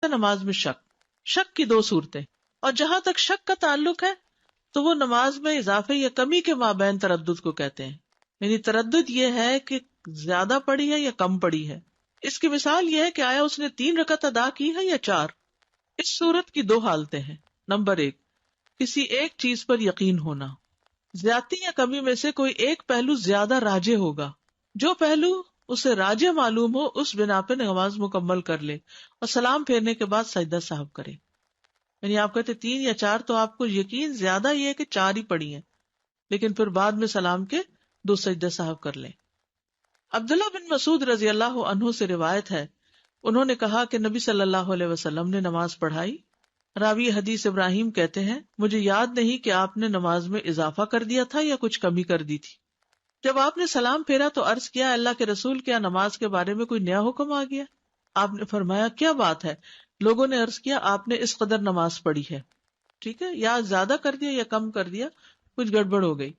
نماز میں شک کی دو صورتیں، اور جہاں تک شک کا تعلق ہے تو وہ نماز میں اضافے یا کمی کے مابین تردد کو کہتے ہیں. یعنی تردد یہ ہے کہ زیادہ پڑی ہے یا کم پڑی ہے. اس کی مثال یہ ہے کہ آیا اس نے 3 رکعت ادا کی ہے یا 4. اس صورت کی 2 حالتیں ہیں. نمبر 1، کسی ایک چیز پر یقین ہونا. زیادتی یا کمی میں سے کوئی ایک پہلو زیادہ راجح ہوگا. جو پہلو اسے راجح معلوم ہو اس بنا پہ نماز مکمل کر لے اور سلام پھیرنے کے بعد سجدہ سہو کرے. یعنی آپ کہتے 3 یا 4 تو آپ کو یقین زیادہ یہ ہے کہ 4 ہی پڑی ہیں، لیکن پھر بعد میں سلام کے 2 سجدہ سہو کر لیں. عبداللہ بن مسعود رضی اللہ عنہ سے روایت ہے، انہوں نے کہا کہ نبی صلی اللہ علیہ وسلم نے نماز پڑھائی. راوی حدیث ابراہیم کہتے ہیں مجھے یاد نہیں کہ آپ نے نماز میں اضافہ کر دیا تھا یا کچھ کمی کر دی تھی. جب آپ نے سلام پھیرا تو عرض کیا اللہ کے رسول کیا نماز کے بارے میں کوئی نیا حکم آ گیا؟ آپ نے فرمایا کیا بات ہے؟ لوگوں نے عرض کیا آپ نے اس قدر نماز پڑھی ہے. ٹھیک ہے، یا زیادہ کر دیا یا کم کر دیا، کچھ گڑبڑ ہو گئی.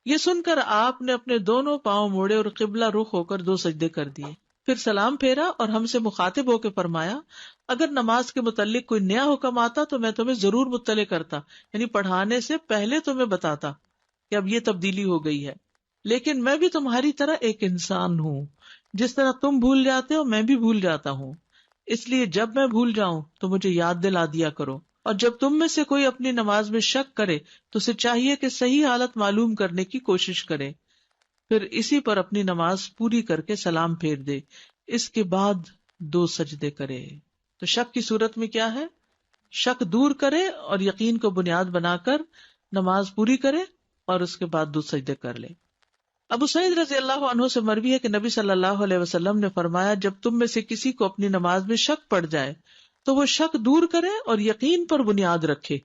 یہ سن کر آپ نے اپنے دونوں پاؤں موڑے اور قبلہ رخ ہو کر 2 سجدے کر دیے. پھر سلام پھیرا اور ہم سے مخاطب ہو کے فرمایا اگر نماز کے متعلق کوئی نیا حکم آتا تو میں تمہیں ضرور مطلع کرتا، یعنی پڑھانے سے پہلے تمہیں بتاتا کہ اب یہ تبدیلی ہو گئی ہے. لیکن میں بھی تمہاری طرح ایک انسان ہوں، جس طرح تم بھول جاتے ہو میں بھی بھول جاتا ہوں، اس لیے جب میں بھول جاؤں تو مجھے یاد دلا دیا کرو. اور جب تم میں سے کوئی اپنی نماز میں شک کرے تو اسے چاہیے کہ صحیح حالت معلوم کرنے کی کوشش کرے، پھر اسی پر اپنی نماز پوری کر کے سلام پھیر دے، اس کے بعد 2 سجدے کرے. تو شک کی صورت میں کیا ہے؟ شک دور کرے اور یقین کو بنیاد بنا کر نماز پوری کرے اور اس کے بعد 2 سجدے کر لے. ابو سعید رضی اللہ عنہ سے مروی ہے کہ نبی صلی اللہ علیہ وسلم نے فرمایا جب تم میں سے کسی کو اپنی نماز میں شک پڑ جائے تو وہ شک دور کرے اور یقین پر بنیاد رکھے.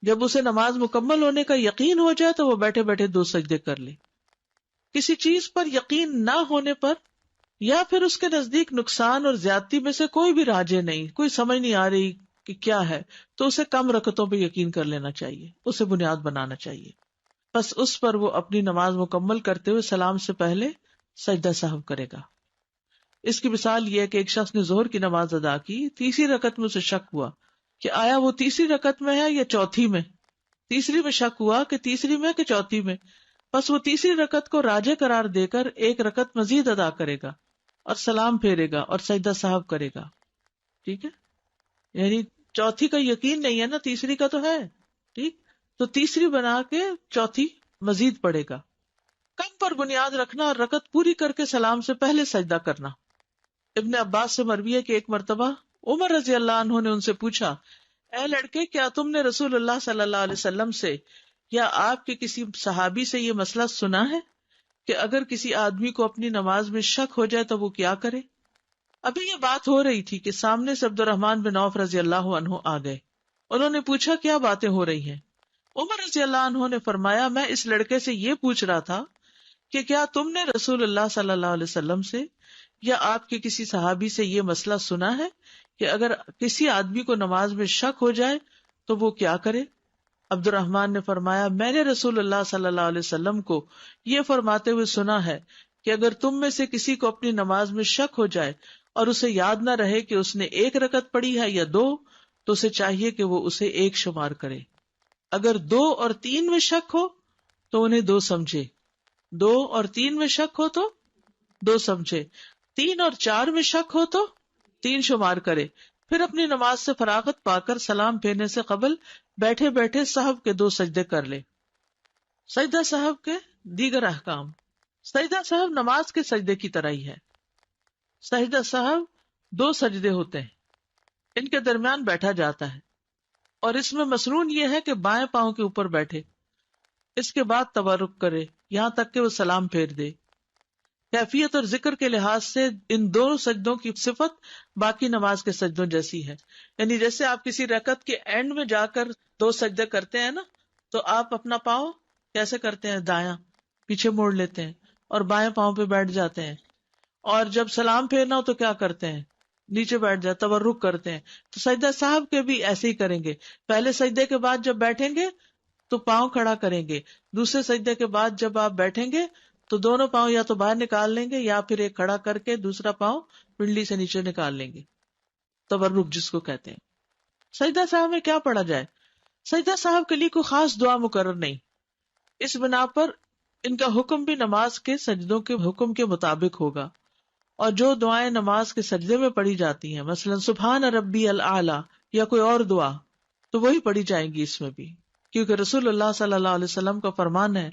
جب اسے نماز مکمل ہونے کا یقین ہو جائے تو وہ بیٹھے بیٹھے 2 سجدے کر لے. کسی چیز پر یقین نہ ہونے پر یا پھر اس کے نزدیک نقصان اور زیادتی میں سے کوئی بھی راجے نہیں، کوئی سمجھ نہیں آ رہی کہ کیا ہے، تو اسے کم رکعتوں پہ یقین کر لینا چاہیے، اسے بنیاد بنانا چاہیے. بس اس پر وہ اپنی نماز مکمل کرتے ہوئے سلام سے پہلے سجدہ سہو کرے گا. اس کی مثال یہ ہے کہ ایک شخص نے ظہر کی نماز ادا کی، تیسری رکعت میں اسے شک ہوا کہ آیا وہ تیسری رکعت میں ہے یا چوتھی میں. تیسری میں شک ہوا کہ تیسری میں کہ چوتھی میں، بس وہ تیسری رکعت کو راجح قرار دے کر 1 رکعت مزید ادا کرے گا اور سلام پھیرے گا اور سجدہ سہو کرے گا. ٹھیک ہے، یعنی چوتھی کا یقین نہیں ہے نا، تیسری کا تو ہے. ٹھیک، تو تیسری بنا کے چوتھی مزید پڑے گا. کم پر بنیاد رکھنا اور رکعت پوری کر کے سلام سے پہلے سجدہ کرنا. ابن عباس سے مروی ہے کہ ایک مرتبہ عمر رضی اللہ عنہ نے ان سے پوچھا اے لڑکے کیا تم نے رسول اللہ صلی اللہ علیہ وسلم سے یا آپ کے کسی صحابی سے یہ مسئلہ سنا ہے کہ اگر کسی آدمی کو اپنی نماز میں شک ہو جائے تو وہ کیا کرے؟ ابھی یہ بات ہو رہی تھی کہ سامنے سے عبد الرحمن بن عوف رضی اللہ عنہ آ گئے. انہوں نے پوچھا کیا باتیں ہو رہی ہیں؟ عمر رضی اللہ عنہ نے فرمایا میں اس لڑکے سے یہ پوچھ رہا تھا کہ کیا تم نے رسول اللہ صلی اللہ علیہ وسلم سے یا آپ کے کسی صحابی سے یہ مسئلہ سنا ہے کہ اگر کسی آدمی کو نماز میں شک ہو جائے تو وہ کیا کرے؟ عبد الرحمن نے فرمایا میں نے رسول اللہ صلی اللہ علیہ وسلم کو یہ فرماتے ہوئے سنا ہے کہ اگر تم میں سے کسی کو اپنی نماز میں شک ہو جائے اور اسے یاد نہ رہے کہ اس نے 1 رکعت پڑھی ہے یا 2 تو اسے چاہیے کہ وہ اسے 1 شمار کرے. اگر 2 اور 3 میں شک ہو تو انہیں 2 سمجھے، 2 اور 3 میں شک ہو تو 2 سمجھے، 3 اور 4 میں شک ہو تو 3 شمار کرے. پھر اپنی نماز سے فراغت پا کر سلام پھیرنے سے قبل بیٹھے بیٹھے سہو کے 2 سجدے کر لے. سجدہ سہو کے دیگر احکام. سجدہ سہو نماز کے سجدے کی طرح ہی ہے. سجدہ سہو 2 سجدے ہوتے ہیں، ان کے درمیان بیٹھا جاتا ہے اور اس میں مسنون یہ ہے کہ بائیں پاؤں کے اوپر بیٹھے، اس کے بعد تورک کرے یہاں تک کہ وہ سلام پھیر دے. کیفیت اور ذکر کے لحاظ سے ان 2 سجدوں کی صفت باقی نماز کے سجدوں جیسی ہے. یعنی جیسے آپ کسی رکعت کے اینڈ میں جا کر 2 سجدے کرتے ہیں نا، تو آپ اپنا پاؤں کیسے کرتے ہیں؟ دایاں پیچھے موڑ لیتے ہیں اور بائیں پاؤں پہ بیٹھ جاتے ہیں، اور جب سلام پھیرنا ہو تو کیا کرتے ہیں؟ نیچے بیٹھ جائے، تورک کرتے ہیں. تو سجدہ صاحب کے بھی ایسے ہی کریں گے. پہلے سجدے کے بعد جب بیٹھیں گے تو پاؤں کھڑا کریں گے، دوسرے سجدے کے بعد جب آپ بیٹھیں گے تو دونوں پاؤں یا تو باہر نکال لیں گے یا پھر ایک کھڑا کر کے دوسرا پاؤں پنڈلی سے نیچے نکال لیں گے. تورک جس کو کہتے ہیں. سجدہ صاحب میں کیا پڑھا جائے؟ سجدہ صاحب کے لیے کوئی خاص دعا مقرر نہیں. اس بنا پر ان کا حکم بھی نماز کے سجدوں کے حکم کے مطابق ہوگا، اور جو دعائیں نماز کے سجدے میں پڑھی جاتی ہیں، مثلا سبحان ربی الاعلی یا کوئی اور دعا، تو وہی پڑھی جائیں گی اس میں بھی، کیونکہ رسول اللہ صلی اللہ علیہ وسلم کا فرمان ہے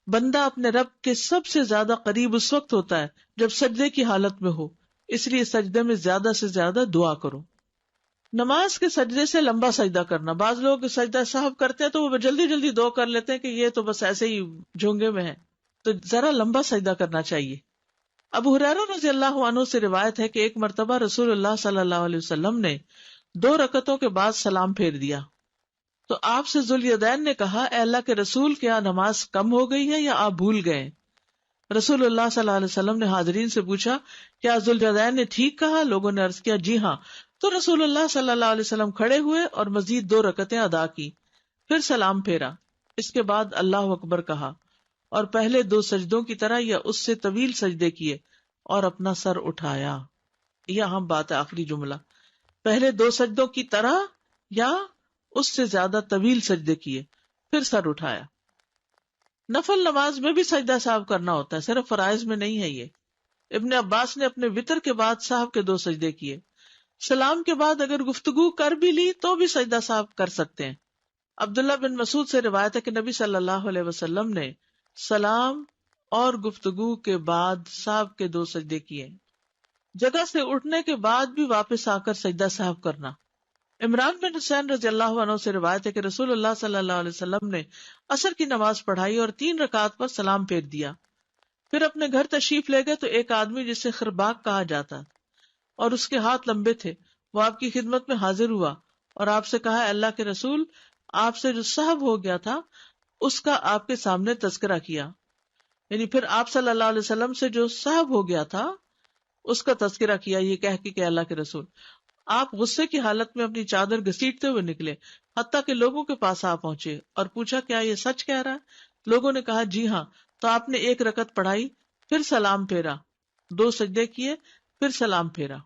بندہ اپنے رب کے سب سے زیادہ قریب اس وقت ہوتا ہے جب سجدے کی حالت میں ہو، اس لیے سجدے میں زیادہ سے زیادہ دعا کرو. نماز کے سجدے سے لمبا سجدہ کرنا، بعض لوگ سجدہ صاحب کرتے ہیں تو وہ جلدی جلدی دو کر لیتے ہیں کہ یہ تو بس ایسے ہی جھونگے میں ہے، تو ذرا لمبا سجدہ کرنا چاہیے. ابو ہریرہ رضی اللہ عنہ سے روایت ہے کہ ایک مرتبہ رسول اللہ صلی اللہ علیہ وسلم نے 2 رکعتوں کے بعد سلام پھیر دیا تو آپ سے ذوالیدین نے کہا، اے اللہ کے رسول، کیا نماز کم ہو گئی ہے یا آپ بھول گئے؟ رسول اللہ صلی اللہ علیہ وسلم نے حاضرین سے پوچھا، کیا ذوالیدین نے ٹھیک کہا؟ لوگوں نے عرض کیا، جی ہاں. تو رسول اللہ صلی اللہ علیہ وسلم کھڑے ہوئے اور مزید 2 رکعتیں ادا کی، پھر سلام پھیرا. اس کے بعد اللہ اکبر کہا اور پہلے 2 سجدوں کی طرح یا اس سے طویل سجدے کیے اور اپنا سر اٹھایا. یہ اہم بات ہے، آخری جملہ، پہلے 2 سجدوں کی طرح یا اس سے زیادہ طویل سجدے کیے پھر سر اٹھایا. نفل نماز میں بھی سجدہ صاحب کرنا ہوتا ہے، صرف فرائض میں نہیں ہے یہ. ابن عباس نے اپنے وطر کے بعد صاحب کے 2 سجدے کیے. سلام کے بعد اگر گفتگو کر بھی لی تو بھی سجدہ صاحب کر سکتے ہیں. عبداللہ بن مسعود سے روایت ہے کہ نبی صلی اللہ علیہ وسلم نے سلام اور گفتگو کے بعد صاحب کے 2 سجدے کیے. جگہ سے اٹھنے کے بعد بھی واپس آ کر سجدہ صاحب کرنا. عمران بن حسین رضی اللہ عنہ سے روایت ہے کہ رسول اللہ صلی اللہ علیہ وسلم نے عصر کی نماز پڑھائی اور 3 رکعات پر سلام پھیر دیا. پھر اپنے گھر تشریف لے گئے تو ایک آدمی جسے خرباق کہا جاتا اور اس کے ہاتھ لمبے تھے، وہ آپ کی خدمت میں حاضر ہوا اور آپ سے کہا، اللہ کے رسول، آپ سے جو سہو ہو گیا تھا اس کا آپ کے سامنے تذکرہ کیا. یعنی پھر آپ صلی اللہ علیہ وسلم سے جو سہو ہو گیا تھا اس کا تذکرہ کیا، یہ کہہ کے کہ اللہ کے رسول. آپ غصے کی حالت میں اپنی چادر گھسیٹتے ہوئے نکلے، حتیٰ کہ لوگوں کے پاس آ پہنچے اور پوچھا، کیا یہ سچ کہہ رہا ہے؟ لوگوں نے کہا، جی ہاں. تو آپ نے 1 رکعت پڑھائی، پھر سلام پھیرا، 2 سجدے کیے، پھر سلام پھیرا.